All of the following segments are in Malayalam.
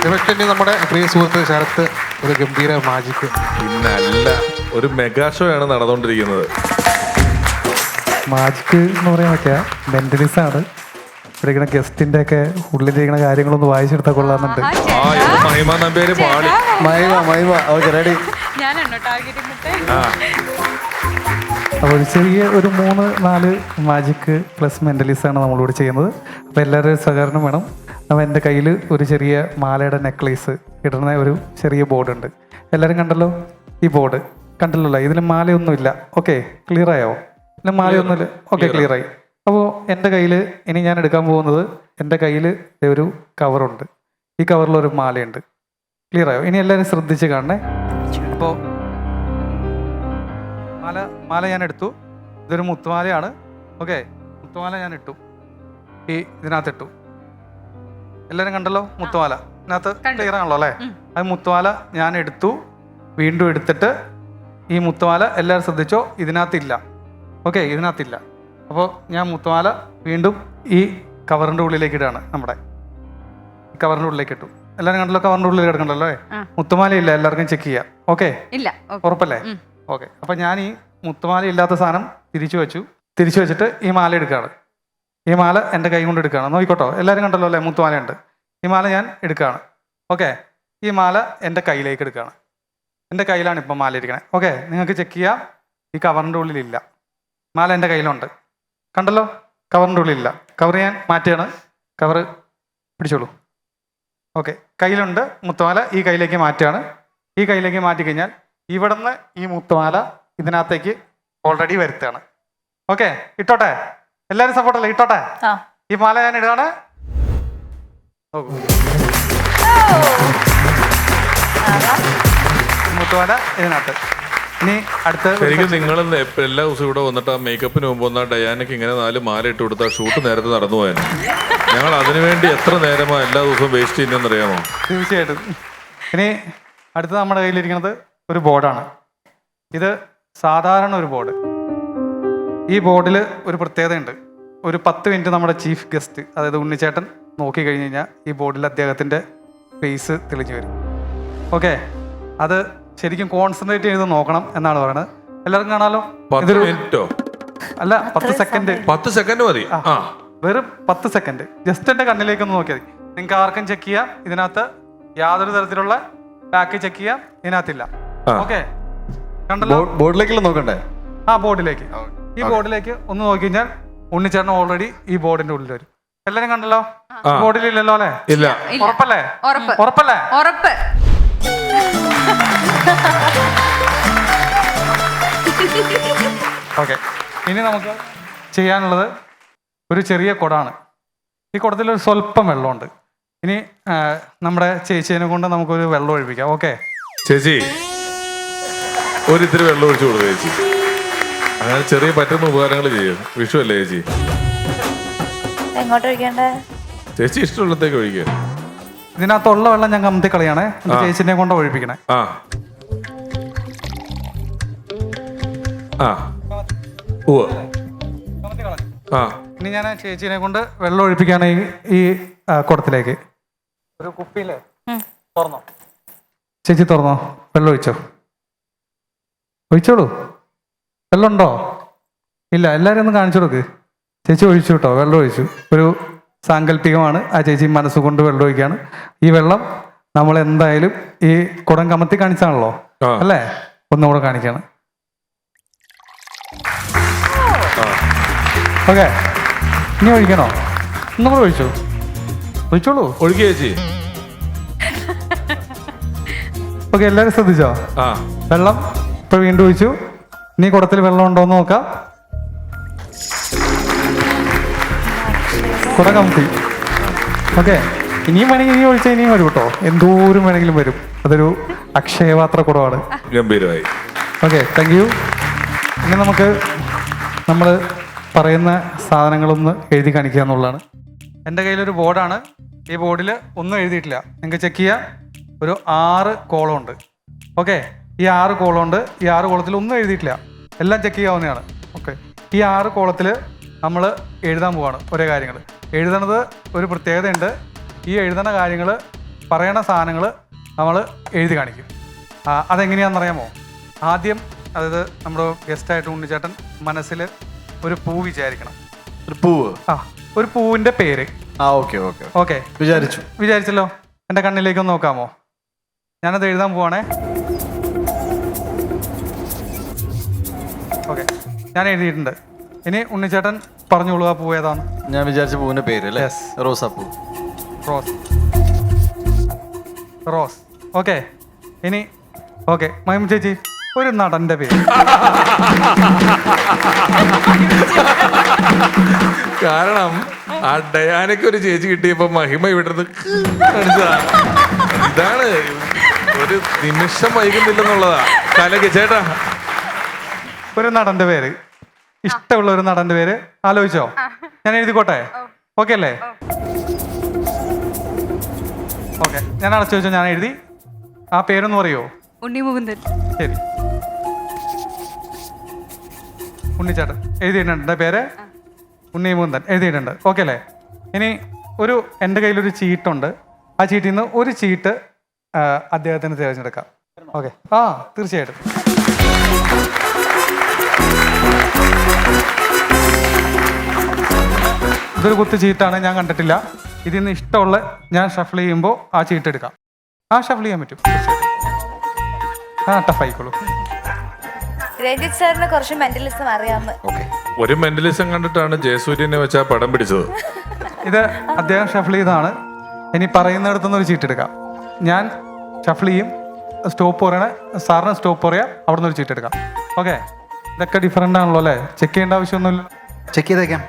പക്ഷേ നമ്മുടെ പ്രിയ സുഹൃത്ത് ശരത്ത് ഒരു ഗംഭീര മാജിക്. പിന്നല്ല, ഒരു മെഗാ ഷോ ആണ് നടന്നുകൊണ്ടിരിക്കുന്നത്. മാജിക് എന്ന് പറയാൻ പറ്റിയ മെന്റലിസം ആണ്. ഇവിടെ ഇങ്ങനെ ഗസ്റ്റിന്റെ ഒക്കെ ഉള്ളിലിരിക്കുന്ന കാര്യങ്ങളൊന്ന് വായിച്ചെടുത്താൽ കൊള്ളാമെന്നുണ്ട്. മഹിമ നമ്പേര് പാടി. മഹിമ ഓക്കെ റെഡി. അപ്പോൾ ഒരു ചെറിയ ഒരു 3-4 മാജിക് പ്ലസ് മെന്റലിസം ആണ് നമ്മളിവിടെ ചെയ്യുന്നത്. അപ്പോൾ എല്ലാവരുടെയും സഹകരണം വേണം. അപ്പോൾ എൻ്റെ കയ്യിൽ ഒരു ചെറിയ മാലയുടെ നെക്ലേസ് ഇടുന്ന ഒരു ചെറിയ ബോർഡ് ഉണ്ട്. എല്ലാവരും കണ്ടല്ലോ ഈ ബോർഡ്? കണ്ടല്ലോ. ഇതിൽ മാലയൊന്നുമില്ല. ഓക്കെ, ക്ലിയർ ആയോ? ഇതിൽ മാലയൊന്നുമില്ല. ഓക്കെ, ക്ലിയർ ആയി. അപ്പോൾ എൻ്റെ കയ്യിൽ ഇനി ഞാൻ എടുക്കാൻ പോകുന്നത്, എൻ്റെ കയ്യിൽ ഒരു കവറുണ്ട്. ഈ കവറിലൊരു മാലയുണ്ട്. ക്ലിയർ ആയോ? ഇനി എല്ലാവരും ശ്രദ്ധിച്ച് കാണണേ. അപ്പോൾ മാല ഞാൻ എടുത്തു. ഇതൊരു മുത്തുമാലയാണ്. ഓക്കെ, മുത്തുമാല ഞാൻ ഇട്ടു. ഇതിനകത്തിട്ടു. എല്ലാവരും കണ്ടല്ലോ മുത്തുമാല? ഇതിനകത്ത് ക്ലിയർ ആണല്ലോ അല്ലേ? അത് മുത്തുമാല ഞാൻ എടുത്തു. വീണ്ടും എടുത്തിട്ട് ഈ മുത്തുമാല എല്ലാവരും ശ്രദ്ധിച്ചോ, ഇതിനകത്തില്ല. ഓക്കെ, ഇതിനകത്തില്ല. അപ്പോൾ ഞാൻ മുത്തുമാല വീണ്ടും ഈ കവറിൻ്റെ ഉള്ളിലേക്ക് ഇടുകയാണ്. നമ്മുടെ ഈ കവറിൻ്റെ ഉള്ളിലേക്ക് ഇട്ടു. എല്ലാവരും കണ്ടല്ലോ? കവറിൻ്റെ ഉള്ളിൽ കിടക്കണ്ടല്ലോ അല്ലേ? മുത്തുമാല ഇല്ല, എല്ലാവർക്കും ചെക്ക് ചെയ്യാം. ഓക്കെ, ഉറപ്പല്ലേ? ഓക്കെ, അപ്പം ഞാൻ ഈ മുത്തുമാല ഇല്ലാത്ത സാധനം തിരിച്ചു വെച്ചിട്ട് ഈ മാല എടുക്കുകയാണ്. ഈ മാല എൻ്റെ കൈ കൊണ്ട് എടുക്കുകയാണ്. നോക്കിക്കോട്ടോ, എല്ലാവരും കണ്ടല്ലോ അല്ലേ? മുത്തുമാലയുണ്ട്. ഈ മാല ഞാൻ എടുക്കുകയാണ്. ഓക്കെ, ഈ മാല എൻ്റെ കയ്യിലേക്ക് എടുക്കുകയാണ്. എൻ്റെ കയ്യിലാണ് ഇപ്പം മാല ഇരിക്കണേ. ഓക്കെ, നിങ്ങൾക്ക് ചെക്ക് ചെയ്യാം. ഈ കവറിൻ്റെ ഉള്ളിലില്ല. മാല എൻ്റെ കയ്യിലുണ്ട്. കണ്ടല്ലോ? കവറിൻ്റെ ഉള്ളിലില്ല. കവർ ഞാൻ മാറ്റുകയാണ്. കവർ പിടിച്ചോളൂ. ഓക്കെ, കയ്യിലുണ്ട് മുത്തുമാല. ഈ കയ്യിലേക്ക് മാറ്റുകയാണ്. ഈ കയ്യിലേക്ക് മാറ്റിക്കഴിഞ്ഞാൽ ഇവിടുന്ന് ഈ മുത്തുമാല ഇതിനകത്തേക്ക് ഓൾറെഡി വരുത്തുകയാണ്. ഓക്കെ, ഇട്ടോട്ടെ? എല്ലാവരും സപ്പോർട്ടല്ലേ? ഇട്ടോട്ടെ? ഈ മാല ഞാൻ ഇടുകയാണ്. മുത്തുമാല ഇതിനകത്ത്. ഇനി അടുത്ത് ശരിക്കും നിങ്ങൾ എല്ലാ ദിവസവും ഇവിടെ വന്നിട്ട് ആ മേക്കപ്പിന് മുമ്പ് വന്നാൽ ഡയാനക്ക് ഇങ്ങനെ 4 മാല ഇട്ട് കൊടുത്താൽ ഷൂട്ട് നേരത്തെ നടന്നു പോയാൽ ഞങ്ങൾ അതിനുവേണ്ടി എത്ര നേരമാണ് എല്ലാ ദിവസവും വേസ്റ്റ് ചെയ്യുന്നതെന്നറിയാമോ? തീർച്ചയായിട്ടും. ഇനി അടുത്ത് നമ്മുടെ കയ്യിലിരിക്കുന്നത് ഒരു ബോർഡാണ്. ഇത് സാധാരണ ഒരു ബോർഡ്. ഈ ബോർഡിൽ ഒരു പ്രത്യേകതയുണ്ട്. ഒരു 10 മിനിറ്റ് നമ്മുടെ ചീഫ് ഗസ്റ്റ്, അതായത് ഉണ്ണിച്ചേട്ടൻ നോക്കി കഴിഞ്ഞ് കഴിഞ്ഞാൽ ഈ ബോർഡിൽ അദ്ദേഹത്തിൻ്റെ ഫേസ് തെളിഞ്ഞു വരും. ഓക്കെ, അത് ശരിക്കും കോൺസെൻട്രേറ്റ് ചെയ്ത് നോക്കണം എന്നാണ് പറയുന്നത്. എല്ലാവർക്കും കാണാലോ? 10 മിനിറ്റോ? അല്ല, 10 സെക്കൻഡ്. 10 സെക്കൻഡ് മതി. വെറും 10 സെക്കൻഡ്. ജസ്റ്റ് എൻ്റെ കണ്ണിലേക്കൊന്ന് നോക്കിയാൽ മതി. നിങ്ങൾക്ക് ആർക്കും ചെക്ക് ചെയ്യാം. ഇതിനകത്ത് യാതൊരു തരത്തിലുള്ള ബാക്ക് ചെക്ക് ചെയ്യാം ഇതിനകത്തില്ല. ഓക്കെ, കണ്ടല്ലോ? ബോർഡിലേക്കല്ലേ നോക്കണ്ടേ? ആ, ബോർഡിലേക്ക്. ഈ ബോർഡിലേക്ക് ഒന്ന് നോക്കി കഴിഞ്ഞാൽ ഉണ്ണിച്ചേട്ടൻ ഓൾറെഡി ഈ ബോർഡിന്റെ ഉള്ളിൽ വരും. എല്ലാരും കണ്ടല്ലോ? ബോർഡിലില്ലല്ലോ അല്ലേ? ഇല്ല. ഉറപ്പല്ലേ? ഉറപ്പല്ലേ? ഉറപ്പ്. ഓക്കെ, ഇനി നമുക്ക് ചെയ്യാനുള്ളത് ഒരു ചെറിയ കുടമാണ്. ഈ കുടത്തിൽ ഒരു സ്വല്പം വെള്ളമുണ്ട്. ഇനി നമ്മുടെ ചേച്ചീനെ കൊണ്ട് നമുക്കൊരു വെള്ളം ഒഴിപ്പിക്കാം. ഓക്കെ ചേച്ചി, ഒരിത്തിരി വെള്ളം ഒഴിച്ചു കൊടുക്കുക ചേച്ചി. അങ്ങനെ ചെറിയ പറ്റുന്ന ഉപകാരങ്ങൾ ചെയ്യും. വിഷു അല്ലേ ചേച്ചി? എങ്ങോട്ട് ഒഴിക്കണ്ടേ? ചേച്ചി ഇഷ്ടമുള്ളത്തേക്ക് ഒഴിക്കുക. ഇതിനകത്തുള്ള വെള്ളം ഞാൻ കമത്തി കളയാണേ. ചേച്ചിനെ കൊണ്ട് ഒഴിപ്പിക്കണേ. ഇനി ഞാൻ ചേച്ചിനെ കൊണ്ട് വെള്ളം ഒഴിപ്പിക്കുകയാണ് ഈ കുടത്തിലേക്ക്. ഒരു കുപ്പിയില്ലേ, തുറന്നോ ചേച്ചി? തുറന്നോ? വെള്ളം ഒഴിച്ചോളൂ. വെള്ളം ഉണ്ടോ? ഇല്ല. എല്ലാവരും ഒന്ന് കാണിച്ചു കൊടുക്ക്. ചേച്ചി ഒഴിച്ചു കേട്ടോ, വെള്ളം ഒഴിച്ചു. ഒരു സാങ്കല്പികമാണ്. ആ ചേച്ചി മനസ്സുകൊണ്ട് വെള്ളം ഒഴിക്കുകയാണ്. ഈ വെള്ളം നമ്മൾ എന്തായാലും ഈ കുടം കമത്തി കാണിച്ചാണല്ലോ അല്ലേ? ഒന്നുകൂടെ കാണിക്കാണ്. ഓക്കെ, ഇനി ഒഴിക്കണോ? ഒന്നും കൂടെ ഒഴിച്ചോളൂ. ഒഴിക്കുക ചേച്ചി. ഓക്കെ, എല്ലാവരും ശ്രദ്ധിച്ചോ? വെള്ളം ഇപ്പൊ വീണ്ടും ഒഴിച്ചു. ഇനി കുടത്തിൽ വെള്ളം ഉണ്ടോന്ന് നോക്കാം. കുട കമത്തി. ഓക്കെ, ഇനിയും വേണമെങ്കിൽ ഇനിയും ഒഴിച്ചാൽ ഇനിയും വരും കേട്ടോ. എന്തോരം വേണമെങ്കിലും വരും. അതൊരു അക്ഷയപാത്ര കുടമാണ്. ഗംഭീരമായി. Okay, thank you. ഇനി നമുക്ക് നമ്മൾ പറയുന്ന സാധനങ്ങളൊന്ന് എഴുതി കാണിക്കുക എന്നുള്ളതാണ്. എൻ്റെ കയ്യിലൊരു ബോർഡാണ്. ഈ ബോർഡിൽ ഒന്നും എഴുതിയിട്ടില്ല. നിങ്ങൾക്ക് ചെക്ക് ചെയ്യാം. ഒരു 6 കോളം ഉണ്ട്. ഓക്കെ, ഈ 6 കോളം ഉണ്ട്. ഈ 6 കോളത്തിൽ ഒന്നും എഴുതിയിട്ടില്ല. എല്ലാം ചെക്ക് ചെയ്യാവുന്നതാണ്. ഓക്കെ, ഈ 6 കോളത്തിൽ നമ്മൾ എഴുതാൻ പോവാണ് ഓരോ കാര്യങ്ങൾ. എഴുതണത് ഒരു പ്രത്യേകതയുണ്ട്. ഈ എഴുതുന്ന കാര്യങ്ങൾ പറയണ സാധനങ്ങൾ നമ്മൾ എഴുതി കാണിക്കും. അതെങ്ങനെയാണെന്നറിയാമോ? ആദ്യം അതായത് നമ്മുടെ ഗസ്റ്റായിട്ട് ഉണ്ണിച്ചേട്ടൻ മനസ്സിൽ ഒരു പൂ വിചാരിക്കണം. ഒരു പൂവ്. ഒരു പൂവിൻ്റെ പേര്. ഓക്കെ വിചാരിച്ചല്ലോ. എൻ്റെ കണ്ണിലേക്കൊന്ന് നോക്കാമോ? ഞാനത് എഴുതാൻ പോവാണേ. ഓക്കെ, ഞാൻ എഴുതിയിട്ടുണ്ട്. ഇനി ഉണ്ണിച്ചേട്ടൻ പറഞ്ഞോളൂ ആ പൂവ് ഏതാണ്. ഞാൻ വിചാരിച്ച പൂവിന്റെ പേര് അല്ലേ? റോസാപ്പൂ. റോസ്. ഓക്കെ, ഇനി ഓക്കെ മഹിമ ചേച്ചി ഒരു നടന്റെ പേര്. കാരണം ആ ഡയാനയ്ക്ക് ഒരു ചേച്ചി കിട്ടിയപ്പോ മഹിമ ഇവിടുന്ന് ഇതാണ് ഒരു നിമിഷം വൈകുന്നില്ലെന്നുള്ളതാ. കലക്ക് ചേട്ടാ ഒരു നടന്റെ പേര്, ഇഷ്ടമുള്ള ഒരു നടന്റെ പേര് ആലോചിച്ചോ? ഞാൻ എഴുതിക്കോട്ടെ? ഓക്കെ അല്ലേ? ഓക്കെ, ഞാൻ അടച്ചു വെച്ചോ. ഞാൻ എഴുതി. ആ പേരൊന്ന് പറയോ? ഉണ്ണിമുകുന്ദൻ. ശരി, ഉണ്ണിച്ചേട്ടൻ എഴുതിയിട്ടുണ്ട്. എൻ്റെ പേര് ഉണ്ണിമുകുന്ദൻ എഴുതിയിട്ടുണ്ട്. ഓക്കെ അല്ലേ? ഇനി എൻ്റെ കയ്യിലൊരു ചീട്ടുണ്ട്. ആ ചീട്ടിൽ നിന്ന് ഒരു ചീട്ട് അദ്ദേഹത്തിന് തിരഞ്ഞെടുക്കാം. ഓക്കെ, തീർച്ചയായിട്ടും. ഇതൊരു കുത്ത് ചീട്ടാണ്, ഞാൻ കണ്ടിട്ടില്ല. ഇതിൽ നിന്ന് ഇഷ്ടമുള്ള ഞാൻ ഷഫിൾ ചെയ്യുമ്പോൾ ആ ചീട്ട് എടുക്കാം. ഷഫിൾ ചെയ്യാൻ പറ്റും. ടഫായിക്കോളൂ. രഞ്ജിത്ത് സാറിന് കുറച്ച് മെന്റലിസം അറിയാമെന്ന്. ഒരു മെന്റലിസം കണ്ടിട്ടാണ് ജയസൂര്യനെ വെച്ച് ആ പടം പിടിച്ചത്. ഇത് അദ്ദേഹം ഷഫിൾ ചെയ്താണ്. ഇനി പറയുന്നിടത്തുനിന്ന് ഒരു ചീട്ട് എടുക്കാം. ഞാൻ ഷഫിൾ ചെയ്യും, സ്റ്റോപ്പ് പറയണ സാറിന് സ്റ്റോപ്പ് പറയാം, അവിടെ നിന്ന് ഒരു ചീട്ട് എടുക്കാം. ഓക്കെ, ഇതൊക്കെ ഡിഫറെൻ്റ് ആണല്ലോ അല്ലേ? ചെക്ക് ചെയ്യേണ്ട ആവശ്യമൊന്നുമില്ല. ചെക്ക് ചെയ്തേക്കാം.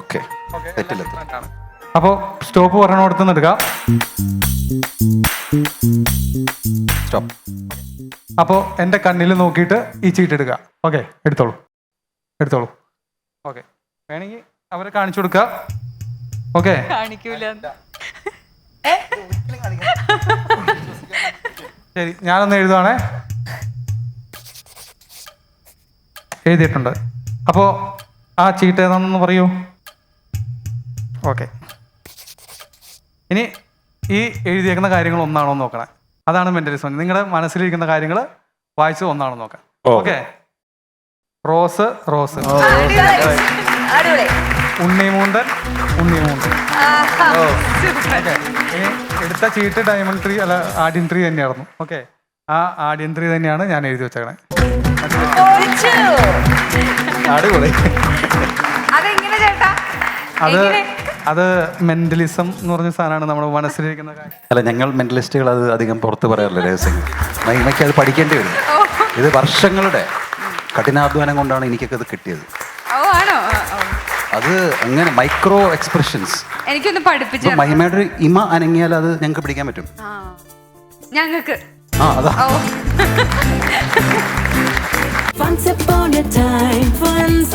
ഓക്കെ, അപ്പോൾ സ്റ്റോപ്പ് പറയണോടത്ത് നിന്ന് എടുക്കാം. സ്റ്റോപ്പ്. അപ്പോൾ എൻ്റെ കണ്ണിൽ നോക്കിയിട്ട് ഈ ചീട്ട് എടുക്കുക. ഓക്കെ, എടുത്തോളൂ. ഓക്കെ, വേണമെങ്കിൽ അവരെ കാണിച്ചു കൊടുക്കുക. ഓക്കെ, ശരി, ഞാനൊന്ന് എഴുതുവാണേ. എഴുതിയിട്ടുണ്ട്. അപ്പോൾ ആ ചീട്ട് ഏതാണെന്ന് പറയൂ. ഓക്കെ, ഇനി ഈ എഴുതിയേക്കുന്ന കാര്യങ്ങൾ ഒന്നാണോ എന്ന് നോക്കണേ. അതാണ് മെന്റലിസം. നിങ്ങളുടെ മനസ്സിലിരിക്കുന്ന കാര്യങ്ങൾ വായിച്ചത് ഒന്നാണോ നോക്കാം. Okay, rose. ഉണ്ണിമൂന്തൻ. ഓക്കെ, ഇനി എടുത്ത ചീട്ട് ഡയമണ്ട് ട്രീ അല്ല ആഡിയൻ ട്രീ തന്നെയായിരുന്നു. ഓക്കെ, ആ ആഡിയൻ ട്രീ തന്നെയാണ് ഞാൻ എഴുതി വെച്ചേക്കണേ. അടിപൊളി. അത് മെന്റലിസം എന്ന് പറഞ്ഞ സാധനമാണ് നമ്മുടെ മനസ്സിലിരിക്കുന്ന കാര്യം. അല്ല, ഞങ്ങൾ മെന്റലിസ്റ്റുകൾ അത് അധികം പുറത്ത് പറയാറില്ല രഹസ്യങ്ങൾ. മഹിമയ്ക്ക് അത് പഠിക്കേണ്ടി വരും. ഇത് വർഷങ്ങളുടെ കഠിനാധ്വാനം കൊണ്ടാണ് എനിക്കൊക്കെ ഇത് കിട്ടിയത്. അത് അങ്ങനെ മൈക്രോ എക്സ്പ്രഷൻസ് എനിക്കൊന്ന് പഠിപ്പിച്ചു. മഹിമയുടെ ഇമ അനങ്ങിയാൽ അത് ഞങ്ങൾക്ക് പിടിക്കാൻ പറ്റും. ഞങ്ങൾക്ക് അതാ. Once upon a time, once